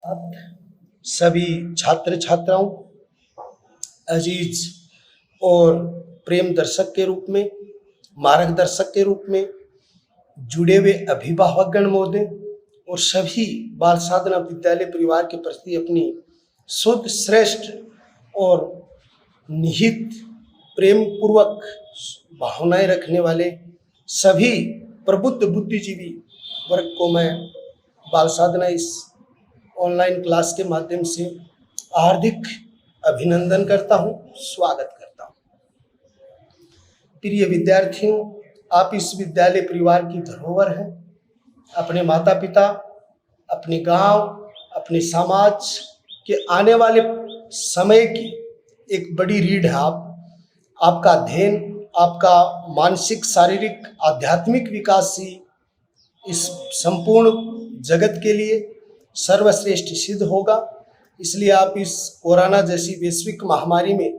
आप सभी छात्र छात्राओं, अजीज और प्रेम दर्शक के रूप में, मार्गदर्शक के रूप में जुड़े हुए अभिभावकगण महोदय और सभी बाल साधना विद्यालय परिवार के प्रति अपनी शुद्ध, श्रेष्ठ और निहित प्रेम पूर्वक भावनाएं रखने वाले सभी प्रबुद्ध बुद्धिजीवी वर्ग को मैं बाल साधना इस ऑनलाइन क्लास के माध्यम से हार्दिक अभिनंदन करता हूं, स्वागत करता हूं। प्रिय विद्यार्थियों, आप इस विद्यालय परिवार की धरोहर हैं। अपने माता पिता, अपने गांव, अपने समाज के आने वाले समय की एक बड़ी रीढ़ है। आपका अध्ययन, आपका मानसिक, शारीरिक, आध्यात्मिक विकास ही इस संपूर्ण जगत के लिए सर्वश्रेष्ठ सिद्ध होगा। इसलिए आप इस कोरोना जैसी वैश्विक महामारी में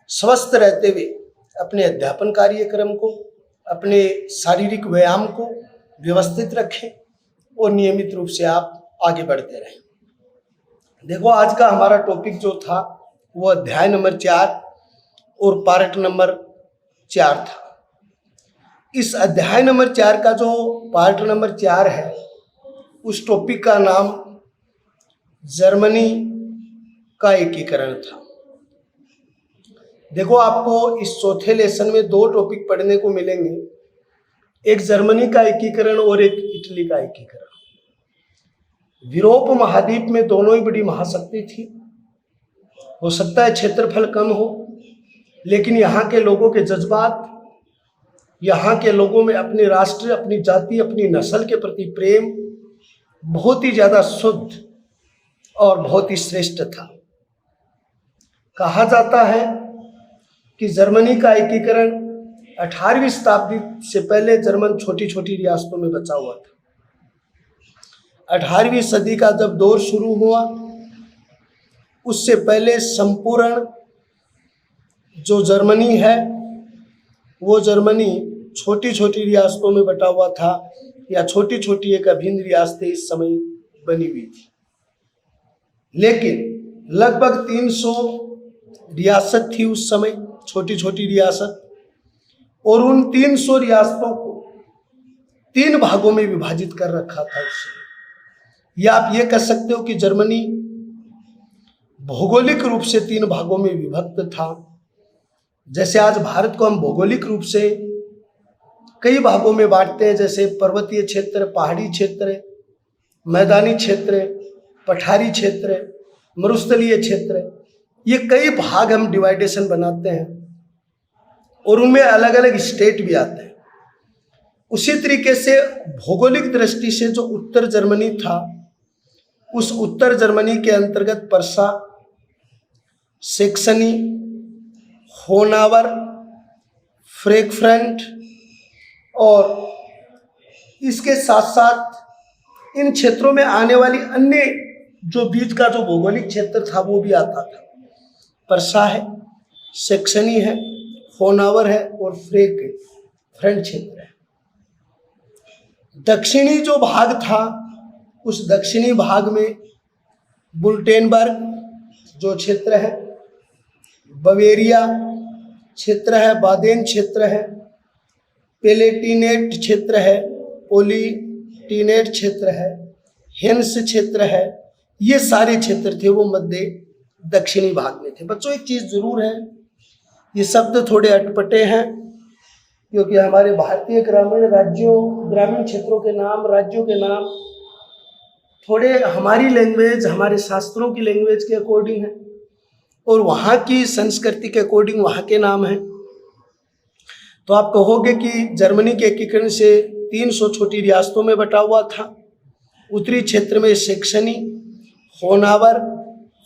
स्वस्थ रहते हुए अपने अध्यापन कार्यक्रम को, अपने शारीरिक व्यायाम को व्यवस्थित रखें और नियमित रूप से आप आगे बढ़ते रहें। देखो, आज का हमारा टॉपिक जो था वो अध्याय नंबर 4 और पार्ट नंबर 4 था। इस अध्याय नंबर 4 का जो पार्ट नंबर 4 है, उस टॉपिक का नाम जर्मनी का एकीकरण था। देखो, आपको इस चौथे लेसन में 2 टॉपिक पढ़ने को मिलेंगे, एक जर्मनी का एकीकरण और एक इटली का एकीकरण। यूरोप महाद्वीप में दोनों ही बड़ी महाशक्ति थी। हो सकता है क्षेत्रफल कम हो, लेकिन यहाँ के लोगों के जज्बात, यहाँ के लोगों में अपने राष्ट्र, अपनी जाति, अपनी नस्ल के प्रति प्रेम बहुत ही ज़्यादा शुद्ध और बहुत ही श्रेष्ठ था। कहा जाता है कि जर्मनी का एकीकरण 18वीं शताब्दी से पहले जर्मन छोटी छोटी रियासतों में बचा हुआ था। 18वीं सदी का जब दौर शुरू हुआ, उससे पहले संपूर्ण जो जर्मनी है वो जर्मनी छोटी छोटी रियासतों में बटा हुआ था, या छोटी छोटी एक अभिन्न रियासतें इस समय बनी हुई थी। लेकिन लगभग 300 रियासत थी उस समय, छोटी छोटी रियासत, और उन 300 रियासतों को 3 भागों में विभाजित कर रखा था उस समय। या आप ये कह सकते हो कि जर्मनी भौगोलिक रूप से 3 भागों में विभक्त था। जैसे आज भारत को हम भौगोलिक रूप से कई भागों में बांटते हैं, जैसे पर्वतीय क्षेत्र, पहाड़ी क्षेत्र, मैदानी क्षेत्र, पठारी क्षेत्र, मरुस्थलीय क्षेत्र, ये कई भाग हम डिवाइडेशन बनाते हैं और उनमें अलग अलग स्टेट भी आते हैं। उसी तरीके से भौगोलिक दृष्टि से जो उत्तर जर्मनी था, उस उत्तर जर्मनी के अंतर्गत पर्सा, सेक्सनी, होनावर, फ्रैंकफर्ट और इसके साथ साथ इन क्षेत्रों में आने वाली अन्य जो बीच का जो भौगोलिक क्षेत्र था वो भी आता था। पर्सा है, सेक्सनी है, होनावर है और फ्रैंक क्षेत्र है। दक्षिणी जो भाग था, उस दक्षिणी भाग में बुल्टेनबर्ग जो क्षेत्र है, बवेरिया क्षेत्र है, बादेन क्षेत्र है, पेलेटिनेट क्षेत्र है, पोलिटिनेट क्षेत्र है, हेंस क्षेत्र है, ये सारे क्षेत्र थे वो मध्य दक्षिणी भाग में थे। बच्चों, एक चीज़ जरूर है, ये शब्द थोड़े अटपटे हैं, क्योंकि हमारे भारतीय ग्रामीण क्षेत्रों के नाम, राज्यों के नाम थोड़े हमारी लैंग्वेज, हमारे शास्त्रों की लैंग्वेज के अकॉर्डिंग है और वहाँ की संस्कृति के अकॉर्डिंग वहाँ के नाम हैं। तो आप कहोगे कि जर्मनी के एकीकरण से 300 छोटी रियासतों में बटा हुआ था। उत्तरी क्षेत्र में सेक्सनी, होनावर,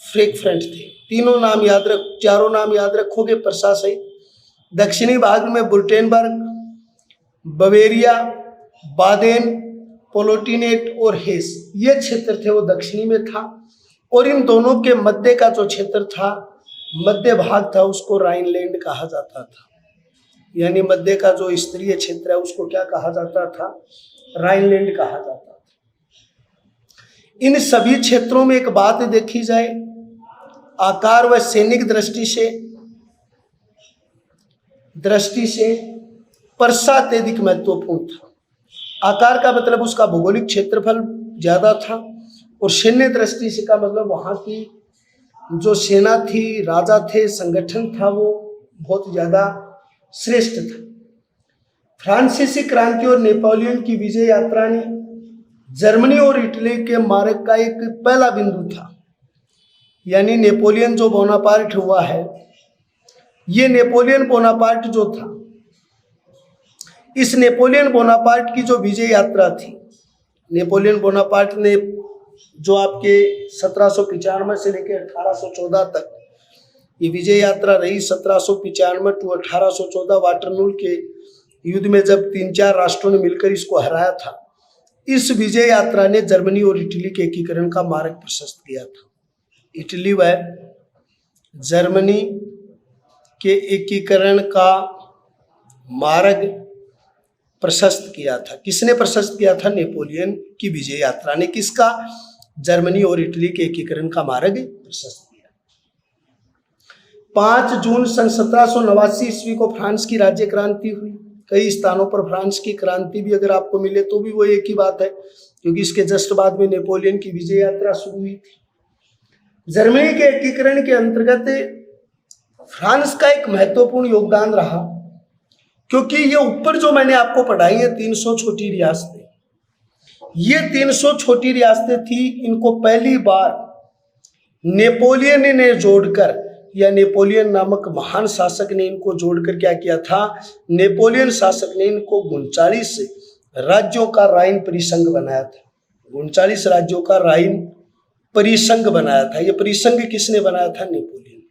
फ्रैंकफर्ट थे। चारों नाम याद रखोगे पर्सा से। दक्षिणी भाग में बुल्टेनबर्ग, बवेरिया, बादेन, पोलोटिनेट और हेस, ये क्षेत्र थे वो दक्षिणी में था। और इन दोनों के मध्य का जो क्षेत्र था, मध्य भाग था, उसको राइनलैंड कहा जाता था। यानी मध्य का जो स्तरीय क्षेत्र है उसको क्या कहा जाता था? राइनलैंड कहा जाता था। इन सभी क्षेत्रों में एक बात देखी जाए, आकार व सैनिक दृष्टि से पर्सा अत्यधिक महत्वपूर्ण था। आकार का मतलब उसका भौगोलिक क्षेत्रफल ज्यादा था, और सैन्य दृष्टि से का मतलब वहाँ की जो सेना थी, राजा थे, संगठन था, वो बहुत ज्यादा श्रेष्ठ था। फ्रांसीसी क्रांति और नेपोलियन की विजय यात्रा ने जर्मनी और इटली के मार्ग का एक पहला बिंदु था। यानी नेपोलियन जो बोनापार्ट हुआ है, ये नेपोलियन बोनापार्ट जो था, इस नेपोलियन बोनापार्ट की जो विजय यात्रा थी, नेपोलियन बोनापार्ट ने जो आपके 1795 से लेकर 1814 तक ये विजय यात्रा रही। 1795 टू 1814 वाटरलू के युद्ध में जब 3-4 राष्ट्रों ने मिलकर इसको हराया था, इस विजय यात्रा ने जर्मनी और इटली के एकीकरण का मार्ग प्रशस्त किया था। इटली व जर्मनी के एकीकरण का मार्ग प्रशस्त किया था। किसने प्रशस्त किया था? नेपोलियन की विजय यात्रा ने। किसका? जर्मनी और इटली के एकीकरण का मार्ग प्रशस्त किया। 5 जून सन 1789 ईस्वी को फ्रांस की राज्य क्रांति हुई। कई स्थानों पर फ्रांस की क्रांति भी अगर आपको मिले तो भी वो एक ही बात है, क्योंकि इसके जस्ट बाद में नेपोलियन की विजय यात्रा शुरू हुई थी। जर्मनी के एकीकरण के अंतर्गत फ्रांस का एक महत्वपूर्ण योगदान रहा, क्योंकि ये ऊपर जो मैंने आपको पढ़ाई है 300 छोटी रियासतें, ये 300 छोटी रियासतें थी। इनको पहली बार नेपोलियन ने जोड़कर, या नेपोलियन नामक महान शासक ने इनको जोड़कर क्या किया था? नेपोलियन शासक ने इनको 39 राज्यों का राइन परिसंघ बनाया था। 39 राज्यों का राइन परिसंघ बनाया था। ये परिसंघ किसने बनाया था? नेपोलियन।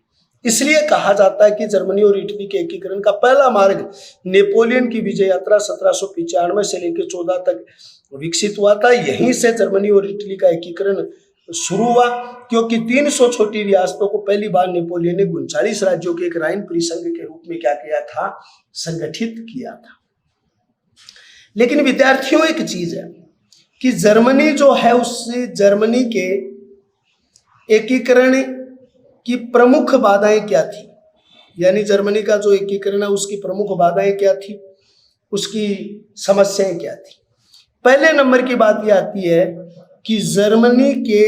इसलिए कहा जाता है कि जर्मनी और इटली के एकीकरण का पहला मार्ग नेपोलियन की विजय यात्रा 1795 से लेकर 14 तक विकसित हुआ था। यहीं से जर्मनी और इटली का एकीकरण शुरू हुआ, क्योंकि 300 छोटी रियासतों को पहली बार नेपोलियन ने 39 राज्यों के एक राइन परिसंघ के रूप में क्या किया था? संगठित किया था। लेकिन विद्यार्थियों, एक चीज है कि जर्मनी जो है, उससे जर्मनी के एकीकरण की प्रमुख बाधाएं क्या थी? यानी जर्मनी का जो एकीकरण है उसकी प्रमुख बाधाएं क्या थी, उसकी समस्याएं क्या थी? पहले नंबर की बात यह आती है कि जर्मनी के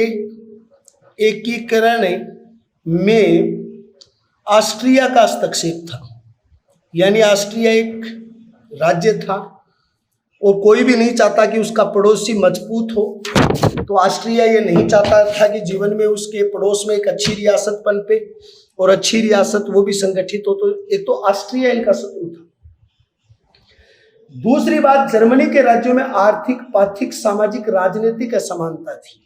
एकीकरण में ऑस्ट्रिया का हस्तक्षेप था। यानी ऑस्ट्रिया एक राज्य था और कोई भी नहीं चाहता कि उसका पड़ोसी मजबूत हो, तो ऑस्ट्रिया ये नहीं चाहता था कि जीवन में उसके पड़ोस में एक अच्छी रियासत पनपे और अच्छी रियासत वो भी संगठित हो। तो एक तो ऑस्ट्रिया इनका शत्रु था। दूसरी बात, जर्मनी के राज्यों में आर्थिक, पाथिक, सामाजिक, राजनीतिक असमानता थी।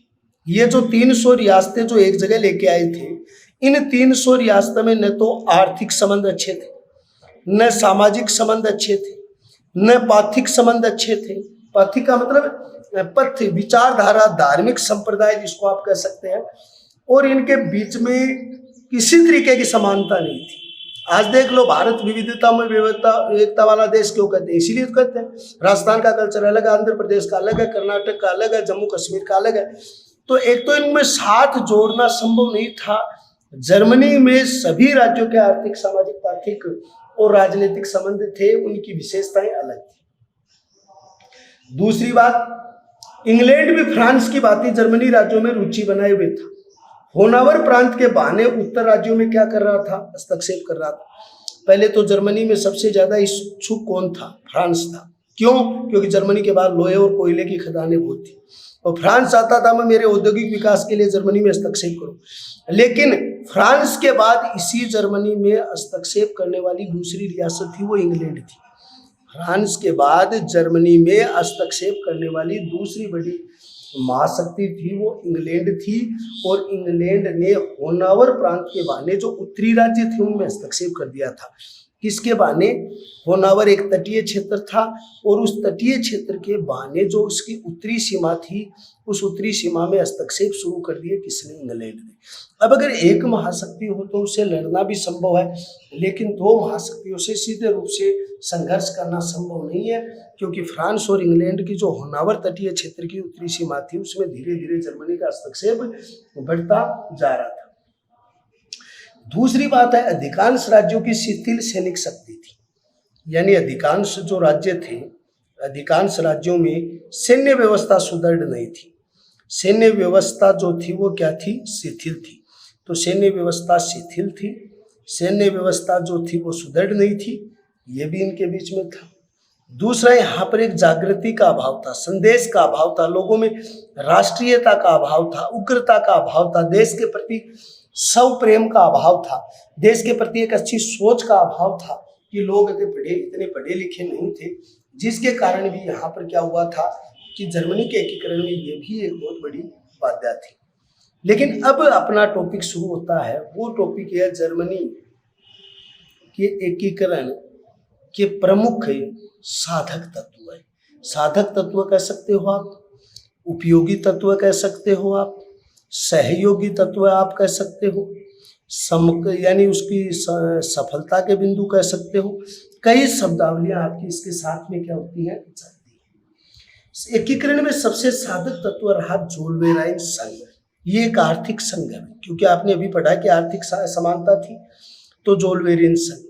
ये जो 300 रियासतें जो एक जगह लेके आए थे, इन 300 रियासतों में न तो आर्थिक संबंध अच्छे थे, न सामाजिक संबंध अच्छे थे, न पाथिक संबंध अच्छे थे। पाथिक का मतलब पथ, विचारधारा, धार्मिक संप्रदाय जिसको आप कह सकते हैं, और इनके बीच में किसी तरीके की समानता नहीं थी। आज देख लो, भारत विविधता में एकता वाला देश क्यों कहते हैं? इसीलिए तो कहते हैं। राजस्थान का कल्चर अलग है, आंध्र प्रदेश का अलग है, कर्नाटक का अलग है, जम्मू कश्मीर का अलग है। तो एक तो इनमें साथ जोड़ना संभव नहीं था। जर्मनी में सभी राज्यों के आर्थिक, सामाजिक, पार्थिक और राजनीतिक संबंध थे, उनकी विशेषताएं अलग थी। दूसरी बात, इंग्लैंड भी फ्रांस की भांति जर्मनी राज्यों में रुचि बनाए हुए था। होनावर प्रांत के बहाने उत्तर राज्यों में क्या कर रहा था? हस्तक्षेप कर रहा था। पहले तो जर्मनी में सबसे ज्यादा इच्छुक कौन था? फ्रांस था। क्यों? क्योंकि जर्मनी के बाद लोहे और कोयले की खदानें बहुत थी और फ्रांस चाहता था मैं मेरे औद्योगिक विकास के लिए जर्मनी में हस्तक्षेप करूं। लेकिन फ्रांस के बाद इसी जर्मनी में हस्तक्षेप करने वाली दूसरी रियासत थी, वो इंग्लैंड थी। फ्रांस के बाद जर्मनी में हस्तक्षेप करने वाली दूसरी बड़ी महाशक्ति थी, वो इंग्लैंड थी। और इंग्लैंड ने होनावर प्रांत के बहाने जो उत्तरी राज्य थे उनमें हस्तक्षेप कर दिया था। किसके बहाने? होनावर एक तटीय क्षेत्र था और उस तटीय क्षेत्र के बहाने जो उसकी उत्तरी सीमा थी, उस उत्तरी सीमा में हस्तक्षेप शुरू कर दिए किसने? इंग्लैंड ने। अब अगर एक महाशक्ति हो तो उससे लड़ना भी संभव है, लेकिन दो महाशक्तियों से सीधे रूप से संघर्ष करना संभव नहीं है, क्योंकि फ्रांस और इंग्लैंड की जो होनावर तटीय क्षेत्र की उत्तरी सीमा थी उसमें धीरे धीरे जर्मनी का हस्तक्षेप बढ़ता जा रहा था। दूसरी बात है, अधिकांश राज्यों की शिथिल सैनिक शक्ति थी, यानी अधिकांश जो राज्य थे, अधिकांश राज्यों में सैन्य व्यवस्था सुदृढ़ नहीं थी। सैन्य व्यवस्था जो थी वो क्या थी? शिथिल थी। तो सैन्य व्यवस्था शिथिल थी, सैन्य व्यवस्था जो थी वो सुदृढ़ नहीं थी, ये भी इनके बीच में था। दूसरा, यहाँ पर एक जागृति का अभाव था, संदेश का अभाव था, लोगों में राष्ट्रीयता का अभाव था, उग्रता का अभाव था, देश के प्रति स्व प्रेम का अभाव था, देश के प्रति एक अच्छी सोच का अभाव था कि लोग इतने पढ़े लिखे नहीं थे, जिसके कारण भी यहाँ पर क्या हुआ था कि जर्मनी के एकीकरण में ये भी एक बहुत बड़ी बाधा थी। लेकिन अब अपना टॉपिक शुरू होता है, वो टॉपिक है जर्मनी के एकीकरण के प्रमुख साधक तत्व है। साधक तत्व कह सकते हो आप, उपयोगी तत्व कह सकते हो आप, सहयोगी तत्व आप कह सकते हो, यानी उसकी सफलता के बिंदु कह सकते हो। कई शब्दावलियां आपकी इसके साथ में क्या होती हैं? एकीकरण में सबसे साधक तत्व रहा जोल्वेराइन संघ। ये एक आर्थिक संघ है, क्योंकि आपने अभी पढ़ा कि आर्थिक समानता थी, तो जोल्वेरियन संघ।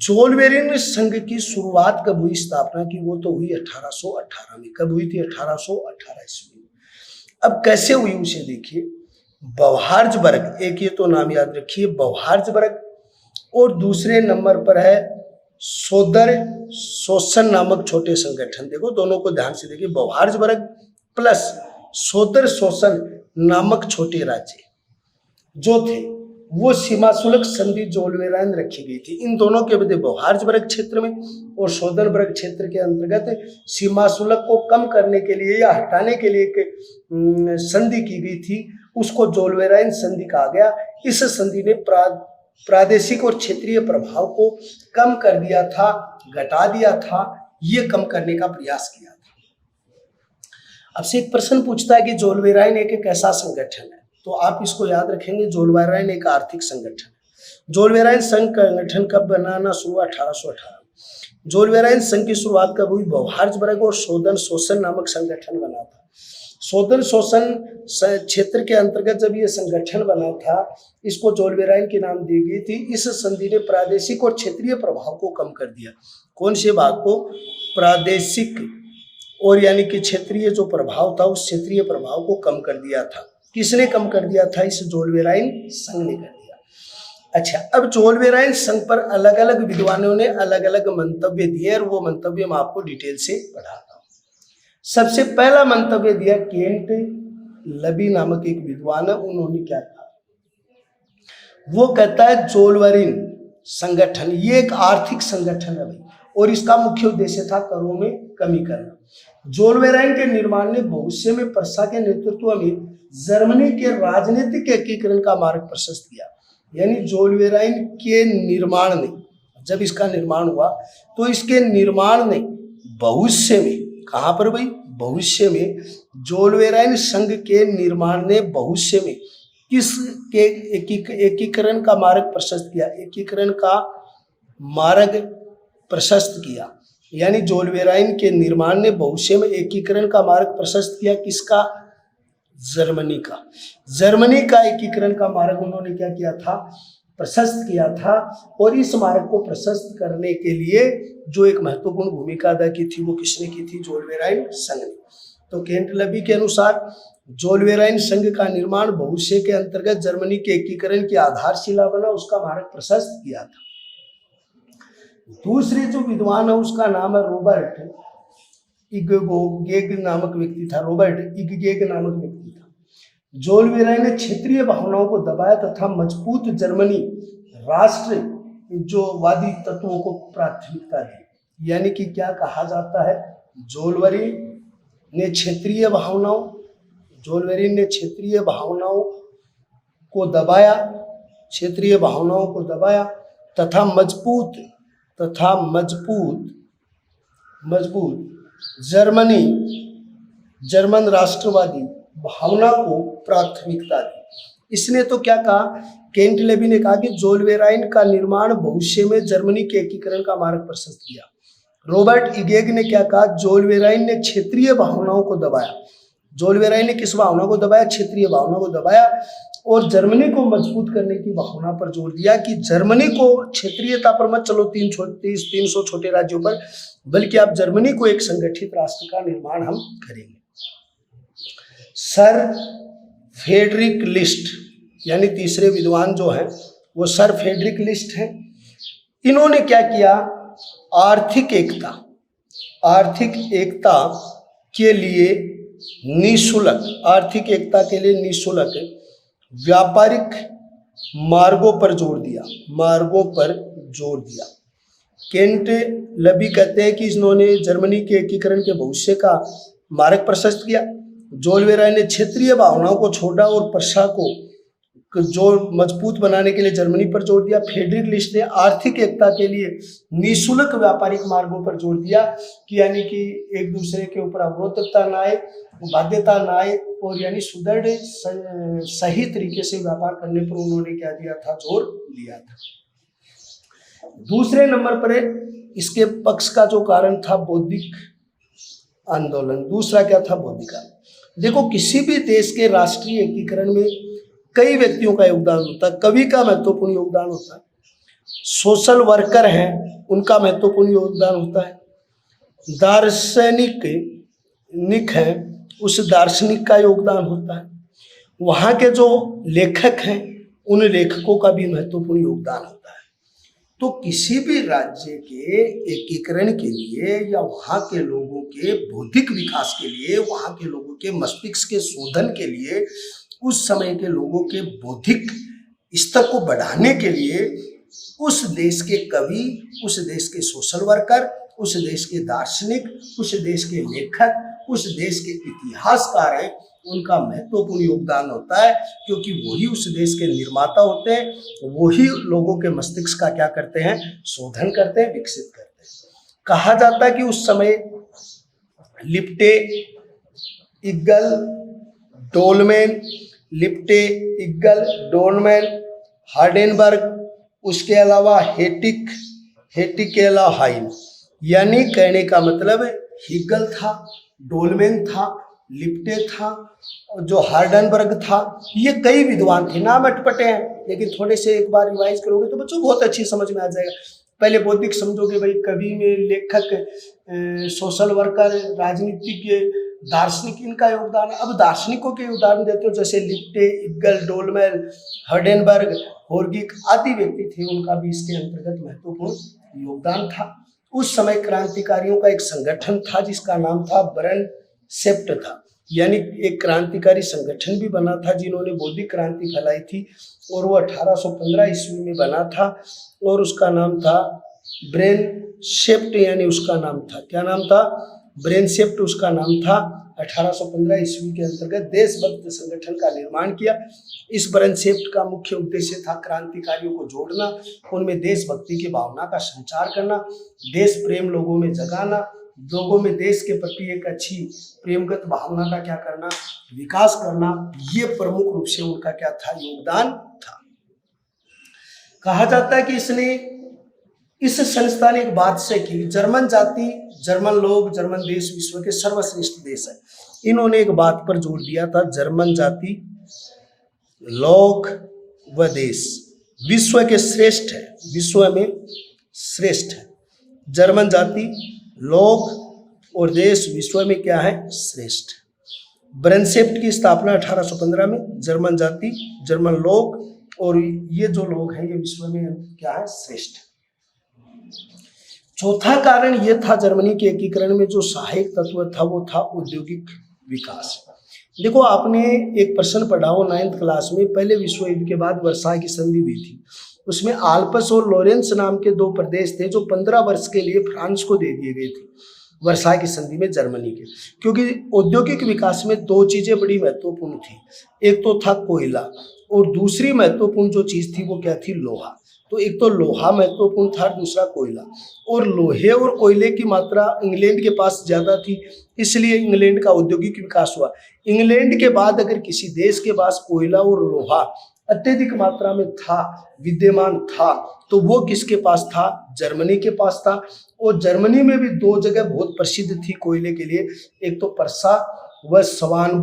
जोल्वेरियन संघ की शुरुआत कब हुई, स्थापना की, वो तो हुई 1818 में। कब हुई थी? 1818 ईस्वी में। अब कैसे हुई उसे देखिए। बौहार्जबर्ग, एक ये तो नाम याद रखिए, बौहार्जबर्ग, और दूसरे नंबर पर है सोदर शोसन नामक छोटे संगठन। देखो दोनों को ध्यान से देखिए, बौहार्जबर्ग प्लस सोदर शोसन नामक छोटे राज्य जो थे वो सीमा शुल्क संधि जोल्वेराइन रखी गई थी। इन दोनों के मध्य बौहार्जबर्ग क्षेत्र में और सोदरबर्ग क्षेत्र के अंतर्गत सीमा शुल्क को कम करने के लिए या हटाने के लिए एक संधि की गई थी, उसको जोल्वेराइन संधि कहा गया। इस संधि ने प्रादेशिक और क्षेत्रीय प्रभाव को कम कर दिया था, घटा दिया था, ये कम करने का प्रयास किया था। अब से एक प्रश्न पूछता है कि जोल्वेराइन एक कैसा संगठन है, तो आप इसको याद रखेंगे, जोल्वेराइन एक आर्थिक संगठन है। जोल्वेराइन संघ संगठन कब बनाना शुरू? 1818। जोल्वेराइन संघ की शुरुआत कब हुई? बौहार्जबर्ग और सोदन शोसन नामक संगठन बना था। सोदन शोसन क्षेत्र के अंतर्गत जब ये संगठन बना था, इसको जोल्वेराइन के नाम दी गई थी। इस संधि ने प्रादेशिक और क्षेत्रीय प्रभाव को कम कर दिया। कौन से भाग को? प्रादेशिक और यानी कि क्षेत्रीय जो प्रभाव था, उस क्षेत्रीय प्रभाव को कम कर दिया था। किसने कम कर दिया था? इस जोल्वेराइन संघ ने कर दिया। अच्छा, अब जोल्वेराइन संघ पर अलग अलग विद्वानों ने अलग अलग मंतव्य दिए और वो मंतव्य मैं आपको डिटेल से पढ़ाता हूँ। सबसे पहला मंतव्य दिया केंट लबी नामक एक विद्वान है। उन्होंने क्या कहा? वो कहता है जोल्वेरिन संगठन ये एक आर्थिक संगठन है भाई, और इसका मुख्य उद्देश्य था करों में कमी करना। जोल्वेराइन के निर्माण ने भविष्य में प्रशा के नेतृत्व में जर्मनी के राजनीतिक एकीकरण का मार्ग प्रशस्त किया। यानी जोल्वेराइन के निर्माण ने, जब इसका निर्माण हुआ तो इसके निर्माण ने भविष्य में, कहाँ पर भाई? भविष्य में जोल्वेराइन संघ के निर्माण ने भविष्य में किस के एकीकरण का मार्ग प्रशस्त किया? एकीकरण का मार्ग प्रशस्त किया। यानी जोल्वेराइन के निर्माण ने भविष्य में एकीकरण का मार्ग प्रशस्त किया। किसका? जर्मनी का। जर्मनी का एकीकरण का मार्ग उन्होंने क्या किया था? प्रशस्त किया था। और इस मार्ग को प्रशस्त करने के लिए जो एक महत्वपूर्ण भूमिका अदा की थी, वो किसने की थी? जोल्वेराइन संघ ने। तो केंट लबी के अनुसार जोल्वेराइन संघ का निर्माण भविष्य के अंतर्गत जर्मनी के एकीकरण की आधारशिला बना, उसका मार्ग प्रशस्त किया था। दूसरे जो विद्वान है उसका नाम है रॉबर्ट इगगेग नामक व्यक्ति था। रॉबर्ट इगगेग नामक व्यक्ति था। जोल्वेराइन ने क्षेत्रीय भावनाओं को दबाया तथा मजबूत जर्मनी राष्ट्र जो वादी तत्वों को प्राथमिकता दी। यानी कि क्या कहा जाता है? जोल्वेरिन ने क्षेत्रीय भावनाओं को दबाया, क्षेत्रीय भावनाओं को दबाया तथा मजबूत तथा मजबूत जर्मन राष्ट्रवादी भावना को प्राथमिकता दी। इसने तो क्या कहा, केंट लेवी ने कहा कि जोलवेराइन का निर्माण भविष्य में जर्मनी के एकीकरण का मार्ग प्रशस्त किया। रॉबर्ट इगेग ने क्या कहा, जोलवेराइन ने क्षेत्रीय भावनाओं को दबाया। जोलवेराइन ने किस भावना को दबाया, क्षेत्रीय भावना को दबाया, और जर्मनी को मजबूत करने की भावना पर जोर दिया कि जर्मनी को क्षेत्रीयता पर मत चलो 300 छोटे राज्यों पर, बल्कि आप जर्मनी को एक संगठित राष्ट्र का निर्माण हम करेंगे। सर फ्रेडरिक लिस्ट यानी तीसरे विद्वान जो हैं वो सर फ्रेडरिक लिस्ट हैं। इन्होंने क्या किया, आर्थिक एकता के लिए निःशुल्क व्यापारिक मार्गों पर जोर दिया। केंट लेवी कहते हैं कि इन्होंने जर्मनी के एकीकरण के भविष्य का मार्ग प्रशस्त किया। जोलवेराइन ने क्षेत्रीय भावनाओं को छोड़ा और प्रशा को जो मजबूत बनाने के लिए जर्मनी पर जोर दिया। फ्रेडरिक लिस्ट ने आर्थिक एकता के लिए निःशुल्क व्यापारिक मार्गों पर जोर दिया कि यानी कि एक दूसरे के ऊपर अवरोधकता ना आए, बाध्यता ना आए, और यानी सुदृढ़ सही तरीके से व्यापार करने पर उन्होंने क्या दिया था, जोर दिया था। दूसरे नंबर पर इसके पक्ष का जो कारण था बौद्धिक आंदोलन। दूसरा क्या था, बौद्धिक आंदोलन। देखो, किसी भी देश के राष्ट्रीय एकीकरण में कई व्यक्तियों का योगदान होता है। कवि का महत्वपूर्ण योगदान होता है, सोशल वर्कर हैं उनका महत्वपूर्ण योगदान होता है, दार्शनिक हैं उस दार्शनिक का योगदान होता है, वहाँ के जो लेखक हैं उन लेखकों का भी महत्वपूर्ण योगदान होता है। तो किसी भी राज्य के एकीकरण के लिए या वहाँ के लोगों के बौद्धिक विकास के लिए, वहाँ के लोगों के मस्तिष्क के शोधन के लिए, उस समय के लोगों के बौद्धिक स्तर को बढ़ाने के लिए उस देश के कवि, उस देश के सोशल वर्कर, उस देश के दार्शनिक, उस देश के लेखक, उस देश के इतिहासकार हैं, उनका महत्वपूर्ण योगदान होता है, क्योंकि वही उस देश के निर्माता होते हैं, वही लोगों के मस्तिष्क का क्या करते हैं, शोधन करते हैं, विकसित करते हैं। कहा जाता है कि उस समय लिप्टे, इग्गल, डोलमैन, हार्डेनबर्ग, उसके अलावा हेटिक के अलावा हाइन, यानी कहने का मतलब हिगल था, डोलमैन था, लिप्टे था, जो हार्डनबर्ग था, ये कई विद्वान थे। नाम अटपटे हैं, लेकिन थोड़े से एक बार रिवाइज करोगे तो बच्चों बहुत अच्छी समझ में आ जाएगा। पहले बौद्धिक समझोगे, भाई कवि में लेखक, सोशल वर्कर, राजनीतिज्ञ, दार्शनिक, इनका योगदान। अब दार्शनिकों के उदाहरण देते हो, जैसे लिप्टे, इग्गल, डोलमैन, हर्डेनबर्ग, होर्गिक आदि व्यक्ति थे, उनका भी इसके अंतर्गत महत्वपूर्ण योगदान था। उस समय क्रांतिकारियों का एक संगठन था जिसका नाम था बरन सेप्ट था, यानी एक क्रांतिकारी संगठन भी बना था जिन्होंने बौद्धिक क्रांति फैलाई थी, और वो 1815 ईस्वी में बना था, और उसका नाम था ब्रेन सेप्ट, यानी उसका नाम था, क्या नाम था, ब्रेन सेप्ट उसका नाम था। 1815 ईस्वी के अंतर्गत देशभक्त संगठन का निर्माण किया। इस ब्रेन सेप्ट का मुख्य उद्देश्य था क्रांतिकारियों को जोड़ना, उनमें देशभक्ति की भावना का संचार करना, देश प्रेम लोगों में जगाना, लोगों में देश के प्रति एक अच्छी प्रेमगत भावना का क्या करना, विकास करना, ये प्रमुख रूप से उनका क्या था, योगदान था। कहा जाता है कि इस संस्था ने एक बात से की, जर्मन जाति, जर्मन लोग, जर्मन देश विश्व के सर्वश्रेष्ठ देश है। इन्होंने एक बात पर जोर दिया था, जर्मन जाति, लोग व देश विश्व के श्रेष्ठ है, विश्व में श्रेष्ठ है। जर्मन जाति, लोग और देश विश्व में क्या है, श्रेष्ठ। ब्रेनसेप्ट की स्थापना 1815 में, जर्मन जाति, जर्मन लोग और ये जो लोग हैं ये विश्व में क्या है, श्रेष्ठ। चौथा कारण ये था जर्मनी के एकीकरण में जो सहायक तत्व था वो था औद्योगिक विकास। देखो, आपने एक प्रश्न पढ़ा हो 9th क्लास में, पहले विश्व युद्ध के बाद वर्साई की संधि हुई थी, उसमें आल्प्स और लॉरेंस नाम के दो प्रदेश थे जो 15 वर्ष के लिए फ्रांस को दे दिए गए थे वर्साई की संधि में, जर्मनी के। क्योंकि औद्योगिक विकास में दो चीजें बड़ी महत्वपूर्ण थी, एक तो था कोयला और दूसरी महत्वपूर्ण जो चीज थी वो क्या थी, लोहा। तो एक तो लोहा महत्वपूर्ण था, दूसरा कोयला। और लोहे और कोयले की मात्रा इंग्लैंड के पास ज़्यादा थी, इसलिए इंग्लैंड का औद्योगिक विकास हुआ। इंग्लैंड के बाद अगर किसी देश के पास कोयला और लोहा अत्यधिक मात्रा में था, विद्यमान था, तो वो किसके पास था? जर्मनी के पास था। और जर्मनी में भी दो जगह बहुत प्रसिद्ध थी कोयले के लिए, एक तो पर्सा व स्वान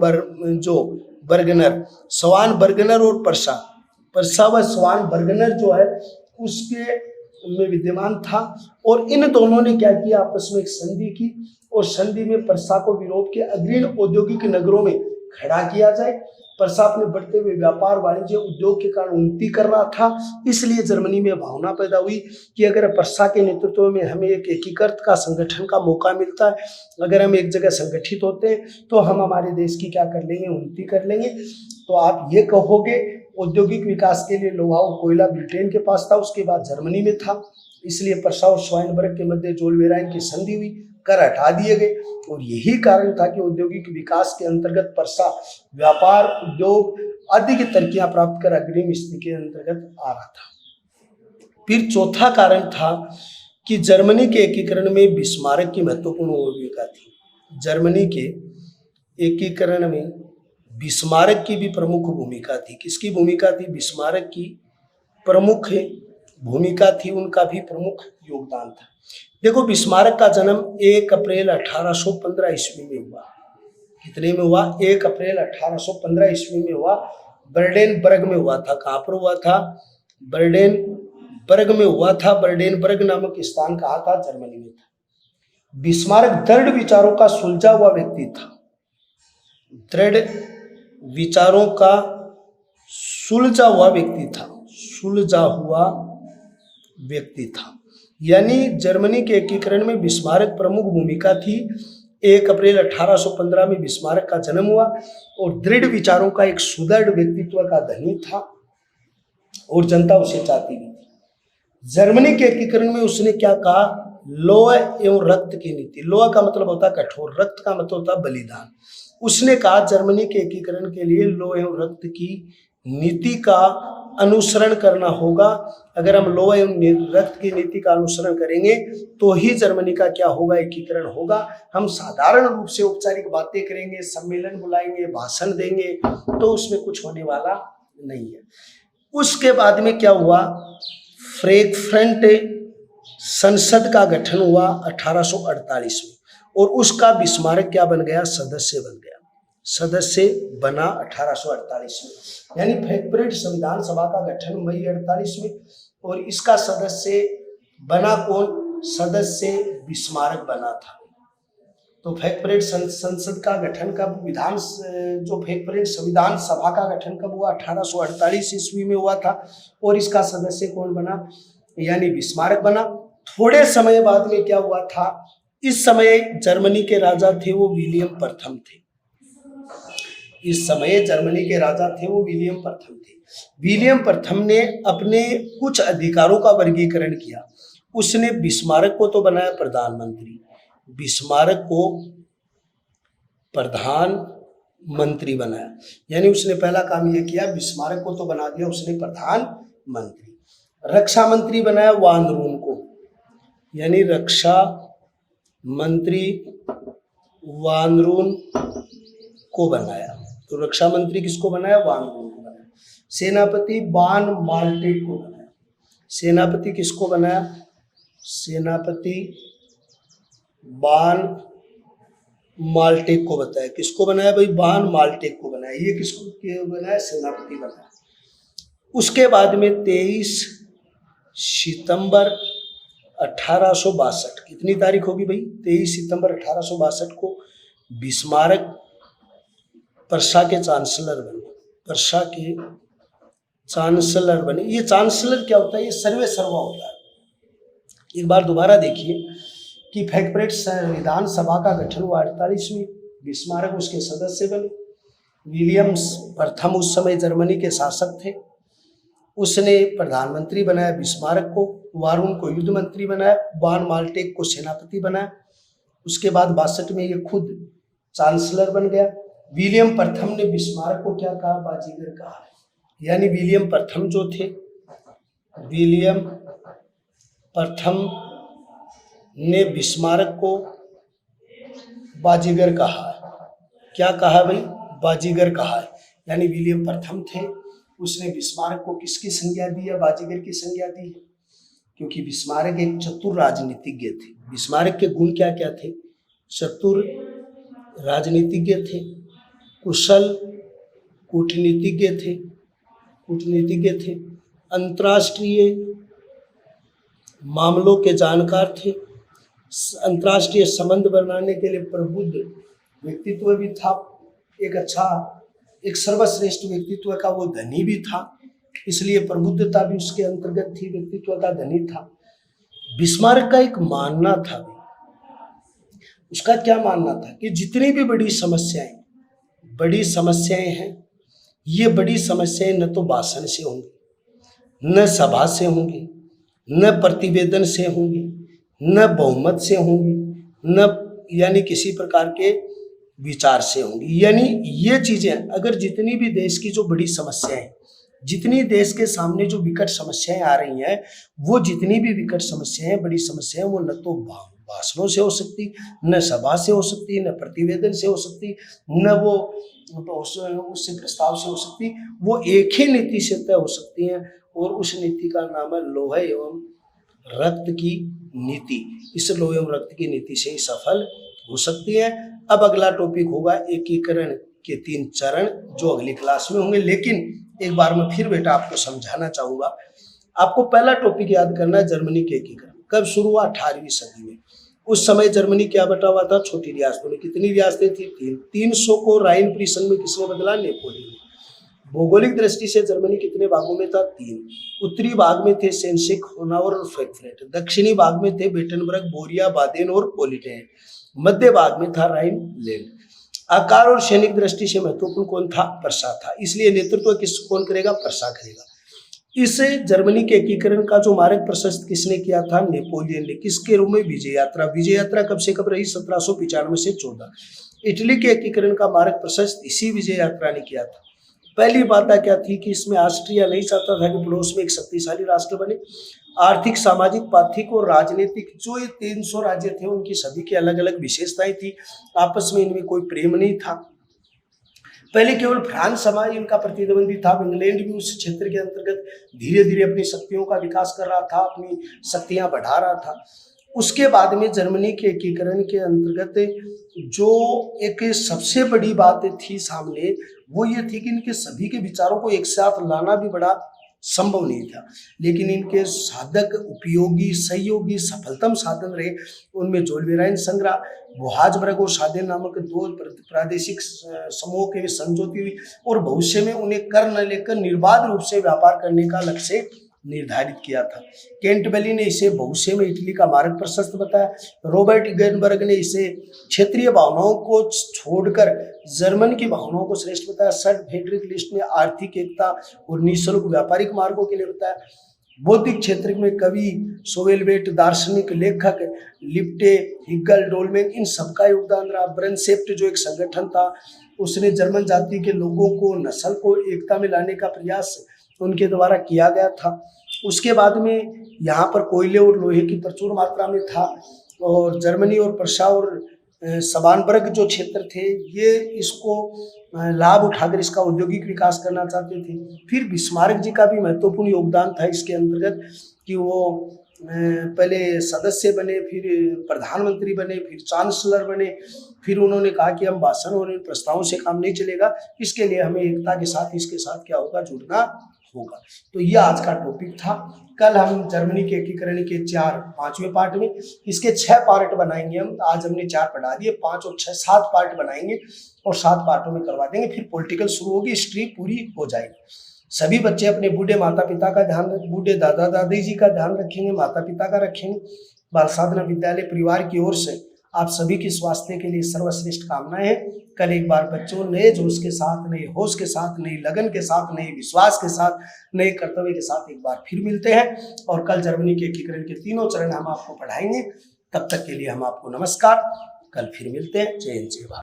बर्गनर और पर्सा व स्वान बर्गनर जो है उसके में विद्यमान था। और इन दोनों ने क्या किया? आपस में एक संधि की, और संधि में पर्सा को यूरोप के अग्रणी औद्योगिक नगरों में खड़ा किया जाए। पर्सा अपने बढ़ते हुए व्यापार, वाणिज्य, उद्योग के कारण उन्नति कर रहा था, इसलिए जर्मनी में भावना पैदा हुई कि अगर पर्सा के नेतृत्व में हमें एक एकीकृत का संगठन का मौका मिलता है, अगर हम एक जगह संगठित होते हैं तो हम हमारे देश की क्या कर लेंगे? उन्नति कर लेंगे। तो आप ये कहोगे औद्योगिक विकास के लिए लोहा और कोयला ब्रिटेन के पास था, उसके बाद जर्मनी में था, इसलिए पर्सा और स्वाइनबर्ग के मध्य जोल वेराइन की संधि हुई, कर हटा दिए गए। और यही कारण था कि औद्योगिक विकास के अंतर्गत पर्सा व्यापार, उद्योग आदि की तरक्कियां प्राप्त कर अग्रिम स्थिति के अंतर्गत आ रहा था। फिर चौथा कारण था कि जर्मनी के एकीकरण में बिस्मार्क की महत्वपूर्ण भूमिका थी। जर्मनी के एकीकरण में बिस्मार्क की भी प्रमुख भूमिका थी। किसकी भूमिका थी? बिस्मार्क की प्रमुख भूमिका थी, उनका भी प्रमुख योगदान था। देखो, बिस्मार्क का जन्म 1 अप्रैल 1815 ईस्वी में हुआ। कितने में हुआ? 1 अप्रैल 1815 ईस्वी में हुआ। बर्डेनबर्ग में हुआ था। कहाँ पर हुआ था? बर्डेनबर्ग में हुआ था। बर्डेनबर्ग नामक स्थान कहाँ था? जर्मनी में था। बिस्मार्क दृढ़ विचारों का सुलझा हुआ व्यक्ति था। दृढ़ विचारों का सुलझा हुआ व्यक्ति था। सुलझा हुआ व्यक्ति था, यानी जर्मनी के एकीकरण में बिस्मार्क प्रमुख भूमिका थी। 1 अप्रैल 1815 में बिस्मार्क का जन्म हुआ और दृढ़ विचारों का एक सुदृढ़ व्यक्तित्व का धनी था और जनता उसे चाहती भी थी। जर्मनी के एकीकरण में उसने क्या कहा? लौह एवं रक्त की नीति। लौह का मतलब होता है कठोर, रक्त का मतलब होता है बलिदान। उसने कहा जर्मनी के एकीकरण के लिए लौह एवं रक्त की नीति का अनुसरण करना होगा। अगर हम लौह एवं रक्त की नीति का अनुसरण करेंगे तो ही जर्मनी का क्या होगा? एकीकरण होगा। हम साधारण रूप से औपचारिक बातें करेंगे, सम्मेलन बुलाएंगे, भाषण देंगे, तो उसमें कुछ होने वाला नहीं है। उसके बाद में क्या हुआ? फ्रैंकफर्ट संसद का गठन हुआ 1848 में और उसका बिस्मार्क क्या बन गया? सदस्य बन गया। सदस्य बना 1848 में, यानी फ्रैंकफर्ट संविधान सभा का गठन मई 48 में और इसका सदस्य बना कौन? सदस्य बिस्मार्क बना था। तो फ्रैंकफर्ट संसद का गठन कब, जो फ्रैंकफर्ट संविधान सभा का गठन कब हुआ? 1848 ईस्वी में हुआ था और इसका सदस्य कौन बना? यानी बिस्मार्क बना। थोड़े समय बाद में क्या हुआ था? इस समय जर्मनी के राजा थे वो विलियम प्रथम थे। इस समय जर्मनी के राजा थे वो विलियम प्रथम थे। विलियम प्रथम ने अपने कुछ अधिकारों का वर्गीकरण किया। उसने बिस्मार्क को तो बनाया प्रधानमंत्री, बिस्मार्क को प्रधानमंत्री बनाया, यानी उसने पहला काम यह किया, बिस्मार्क को तो बना दिया उसने प्रधानमंत्री। रक्षा मंत्री बनाया वान रून को, यानी रक्षा मंत्री वान रून को बनाया। तो रक्षा मंत्री किसको बनाया? वान रून को बनाया। सेनापति बान माल्टेक को बनाया। सेनापति किसको बनाया? सेनापति बान माल्टेक को बताया। किसको बनाया भाई? बान माल्टेक को बनाया। ये किसको बनाया? सेनापति बनाया। उसके बाद में 23 सितंबर 1862, कितनी तारीख होगी भाई? 23 सितंबर 1862 को बिस्मार्क पर्सा के चांसलर बने। पर्सा के चांसलर बने। ये चांसलर क्या होता है? ये सर्वे सर्वा होता है। एक बार दोबारा देखिए कि फ्रैंकफर्ट संविधान सभा का गठन हुआ 48 में, बिस्मार्क उसके सदस्य बने। विलियम्स प्रथम उस समय जर्मनी के शासक थे, उसने प्रधानमंत्री बनाया बिस्मार्क को, वारून को युद्ध मंत्री बनाया, बान माल्टेक को सेनापति बनाया। उसके बाद 62 में ये खुद चांसलर बन गया। विलियम प्रथम ने बिस्मार्क को क्या कहा? बाजीगर कहा। यानी विलियम प्रथम जो थे विलियम प्रथम ने बिस्मार्क को बाजीगर कहा है। क्या कहा भाई? बाजीगर कहा है। यानी विलियम प्रथम थे, उसने बिस्मार्क को किसकी संज्ञा दी है? बाजीगर की संज्ञा दी है, क्योंकि बिस्मार्क एक चतुर राजनीतिज्ञ थे। बिस्मार्क के गुण क्या क्या थे? चतुर राजनीतिज्ञ थे, कुशल कूटनीतिज्ञ थे, अंतर्राष्ट्रीय मामलों के जानकार थे, अंतर्राष्ट्रीय संबंध बनाने के लिए प्रबुद्ध व्यक्तित्व भी था, एक सर्वश्रेष्ठ व्यक्तित्व का वो धनी भी था, इसलिए प्रबुद्धता भी उसके अंतर्गत थी, व्यक्तित्व का धनी था। बिस्मार्क का एक मानना था, उसका क्या मानना था कि जितनी भी बड़ी समस्याएं हैं, ये बड़ी समस्याएं न तो भाषण से होंगी, न सभा से होंगी, न प्रतिवेदन से होंगी, न बहुमत से होंगी, न यानी किसी प्रकार के विचार से होंगी। यानी ये चीजें अगर जितनी भी देश की जो बड़ी समस्याएं, जितनी देश के सामने जो विकट समस्याएं आ रही हैं, वो जितनी भी विकट समस्याएं, बड़ी समस्याएं, वो न तो भाषणों से हो सकती, न सभा से हो सकती, न प्रतिवेदन से हो सकती, न वो उससे प्रस्ताव से हो सकती, वो एक ही नीति से तय हो सकती हैं, और उस नीति का नाम है लोह एवं रक्त की नीति। इस लोह एवं रक्त की नीति से ही सफल हो सकती है। अब अगला टॉपिक होगा एकीकरण के 3 चरण, जो अगली क्लास में होंगे। लेकिन एक बार मैं फिर बेटा आपको समझाना चाहूंगा। आपको पहला टॉपिक याद करना है, जर्मनी के एकीकरण कब शुरू हुआ? 18वीं सदी में। उस समय जर्मनी क्या बटा हुआ था? छोटी रियासतों में। कितनी रियासतें थी? 3। 300 को राइन फ्री संघ में किसने बदला? नेपोलियन। भौगोलिक दृष्टि से जर्मनी कितने भागों में था? 3। उत्तरी भाग में थे सेंसिक, होनावर और फ्रैंकफर्ट। दक्षिणी भाग में थे बेटनबर्ग, बोरिया, बादेन और पोलिटेन। मध्य भाग में था राइनलैंड। आकार और सैनिक दृष्टि से महत्वपूर्ण कौन था? प्रशा था। इसलिए नेतृत्व कौन करेगा? प्रशा करेगा। इस जर्मनी के एकीकरण का जो मार्ग प्रशस्त किसने किया था? नेपोलियन ने। किसके रूप में? विजय यात्रा। विजय यात्रा कब से कब रही? 1795 से 14। इटली के एकीकरण का मार्ग प्रशस्त इसी विजय यात्रा ने किया था। पहली बात क्या थी कि इसमें ऑस्ट्रिया नहीं चाहता था कि पड़ोस में एक शक्तिशाली राष्ट्र बने। आर्थिक, सामाजिक, पार्थिक और राजनीतिक जो ये 300 राज्य थे, उनकी सभी की अलग अलग विशेषताएं थी, आपस में इनमें कोई प्रेम नहीं था। पहले केवल फ्रांस समाज इनका प्रतिद्वंदी था। इंग्लैंड भी उस क्षेत्र के अंतर्गत धीरे धीरे अपनी शक्तियों का विकास कर रहा था, अपनी शक्तियां बढ़ा रहा था। उसके बाद में जर्मनी के एकीकरण के अंतर्गत जो एक सबसे बड़ी बात थी सामने, वो ये थी कि इनके सभी के विचारों को एक साथ लाना भी बड़ा संभव नहीं था, लेकिन इनके साधक, उपयोगी, सहयोगी, सफलतम साधन रहे। उनमें जोल्वेराइन संग्रह, बोहाजबर्ग और सादेन नामक 2 प्रादेशिक समूहों के समझौती हुई, और भविष्य में उन्हें कर न लेकर निर्बाध रूप से व्यापार करने का लक्ष्य निर्धारित किया था। कैंटबेली ने इसे भविष्य में इटली का मार्ग प्रशस्त बताया। रॉबर्ट इगनबर्ग ने इसे क्षेत्रीय भावनाओं को छोड़कर जर्मन की भावनाओं को श्रेष्ठ बताया। सर फ्रेडरिक लिस्ट ने आर्थिक एकता और निःशुल्क व्यापारिक मार्गों के लिए बताया। बौद्धिक क्षेत्र में कवि सोवेलवेट, दार्शनिक, लेखक लिप्टे, हिगल, डोलमेन, इन सबका योगदान रहा। ब्रेनसेप्ट जो एक संगठन था, उसने जर्मन जाति के लोगों को, नस्ल को एकता में लाने का प्रयास उनके द्वारा किया गया था। उसके बाद में यहाँ पर कोयले और लोहे की प्रचुर मात्रा में था, और जर्मनी और प्रशा और सबानबर्ग जो क्षेत्र थे, ये इसको लाभ उठाकर इसका औद्योगिक विकास करना चाहते थे। फिर बिस्मार्क जी का भी महत्वपूर्ण योगदान था इसके अंतर्गत कि वो पहले सदस्य बने, फिर प्रधानमंत्री बने, फिर चांसलर बने। फिर उन्होंने कहा कि हम भाषण और इन प्रस्तावों से काम नहीं चलेगा, इसके लिए हमें एकता के साथ, इसके साथ क्या होगा? जुड़ना होगा। तो यह आज का टॉपिक था। कल हम जर्मनी के एकीकरण के 5वें पार्ट में इसके 6 पार्ट बनाएंगे हम। आज हमने 4 पढ़ा दिए, 5 और 6 7 पार्ट बनाएंगे और 7 पार्टों में करवा देंगे। फिर पॉलिटिकल शुरू होगी, हिस्ट्री पूरी हो जाएगी। सभी बच्चे अपने बूढ़े माता पिता का ध्यान रखें, बूढ़े दादा दादी जी का ध्यान रखेंगे, माता पिता का रखेंगे। बाल साधना विद्यालय परिवार की ओर से आप सभी के स्वास्थ्य के लिए सर्वश्रेष्ठ कामनाएं हैं। कल एक बार बच्चों नए जोश के साथ, नए होश के साथ, नई लगन के साथ, नए विश्वास के साथ, नए कर्तव्य के साथ एक बार फिर मिलते हैं, और कल जर्मनी के एकीकरण के 3 चरण हम आपको पढ़ाएंगे। तब तक के लिए हम आपको नमस्कार, कल फिर मिलते हैं। जय हिंद, जय भारत।